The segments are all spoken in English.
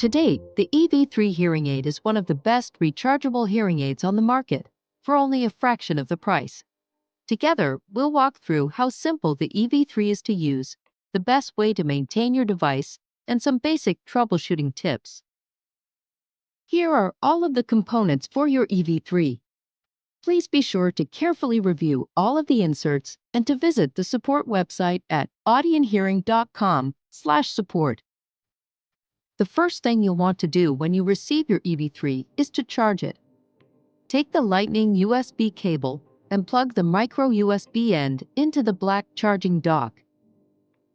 To date, the EV3 hearing aid is one of the best rechargeable hearing aids on the market for only a fraction of the price. Together, we'll walk through how simple the EV3 is to use, the best way to maintain your device, and some basic troubleshooting tips. Here are all of the components for your EV3. Please be sure to carefully review all of the inserts and to visit the support website at audienhearing.com/support. The first thing you'll want to do when you receive your EV3 is to charge it. Take the Lightning USB cable and plug the micro USB end into the black charging dock.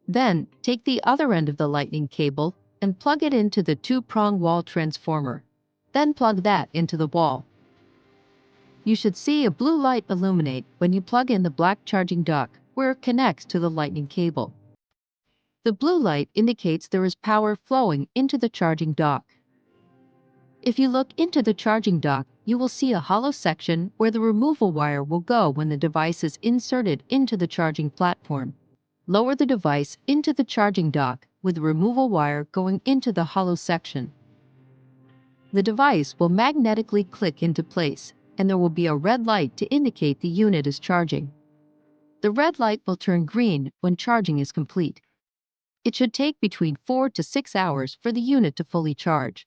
Then, take the other end of the Lightning cable and plug it into the two-prong wall transformer. Then plug that into the wall. You should see a blue light illuminate when you plug in the black charging dock where it connects to the Lightning cable. The blue light indicates there is power flowing into the charging dock. If you look into the charging dock, you will see a hollow section where the removal wire will go when the device is inserted into the charging platform. Lower the device into the charging dock with the removal wire going into the hollow section. The device will magnetically click into place, and there will be a red light to indicate the unit is charging. The red light will turn green when charging is complete. It should take between 4 to 6 hours for the unit to fully charge.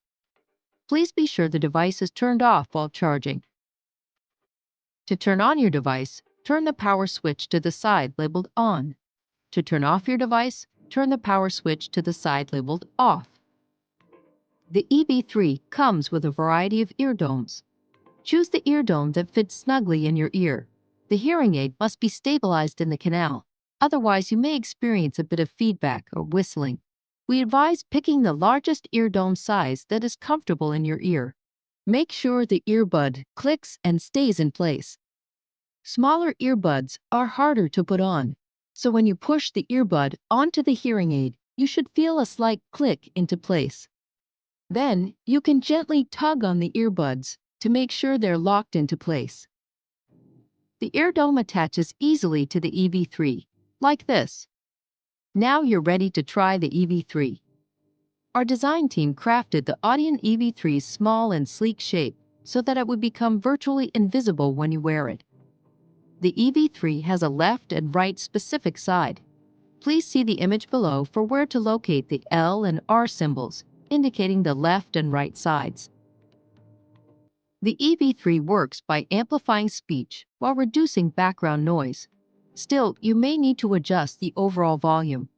Please be sure the device is turned off while charging. To turn on your device, turn the power switch to the side labeled on. To turn off your device, turn the power switch to the side labeled off. The EV3 comes with a variety of ear domes. Choose the ear dome that fits snugly in your ear. The hearing aid must be stabilized in the canal. Otherwise, you may experience a bit of feedback or whistling. We advise picking the largest ear dome size that is comfortable in your ear. Make sure the earbud clicks and stays in place. Smaller earbuds are harder to put on, so when you push the earbud onto the hearing aid, you should feel a slight click into place. Then, you can gently tug on the earbuds to make sure they're locked into place. The ear dome attaches easily to the EV3, like this. Now you're ready to try the EV3. Our design team crafted the Audien EV3's small and sleek shape so that it would become virtually invisible when you wear it. The EV3 has a left and right specific side. Please see the image below for where to locate the L and R symbols, indicating the left and right sides. The EV3 works by amplifying speech while reducing background noise. Still, you may need to adjust the overall volume.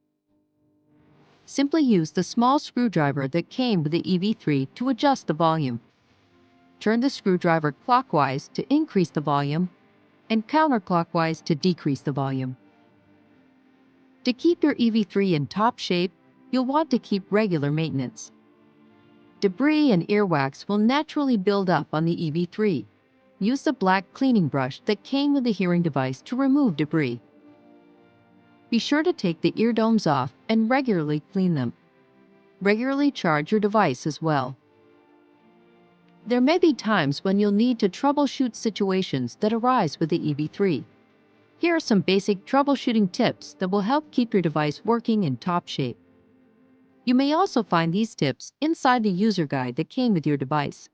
Simply use the small screwdriver that came with the EV3 to adjust the volume. Turn the screwdriver clockwise to increase the volume and counterclockwise to decrease the volume. To keep your EV3 in top shape, you'll want to keep regular maintenance. Debris and earwax will naturally build up on the EV3. Use the black cleaning brush that came with the hearing device to remove debris. Be sure to take the ear domes off and regularly clean them. Regularly charge your device as well. There may be times when you'll need to troubleshoot situations that arise with the EV3. Here are some basic troubleshooting tips that will help keep your device working in top shape. You may also find these tips inside the user guide that came with your device.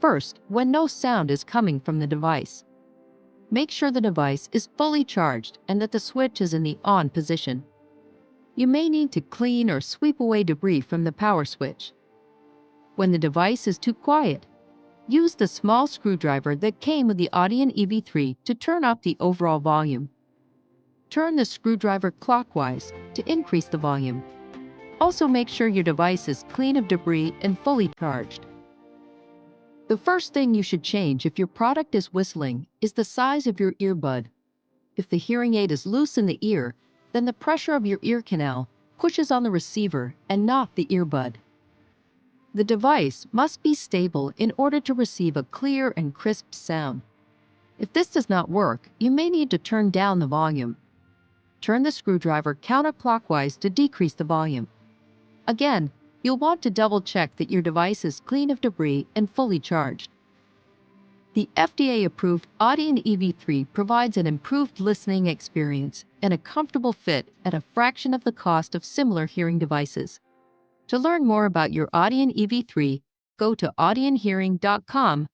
First, when no sound is coming from the device, make sure the device is fully charged and that the switch is in the on position. You may need to clean or sweep away debris from the power switch. When the device is too quiet, use the small screwdriver that came with the Audien EV3 to turn up the overall volume. Turn the screwdriver clockwise to increase the volume. Also make sure your device is clean of debris and fully charged. The first thing you should change if your product is whistling is the size of your earbud. If the hearing aid is loose in the ear, then the pressure of your ear canal pushes on the receiver and not the earbud. The device must be stable in order to receive a clear and crisp sound. If this does not work, you may need to turn down the volume. Turn the screwdriver counterclockwise to decrease the volume. Again, you'll want to double-check that your device is clean of debris and fully charged. The FDA-approved Audien EV3 provides an improved listening experience and a comfortable fit at a fraction of the cost of similar hearing devices. To learn more about your Audien EV3, go to audienhearing.com/support.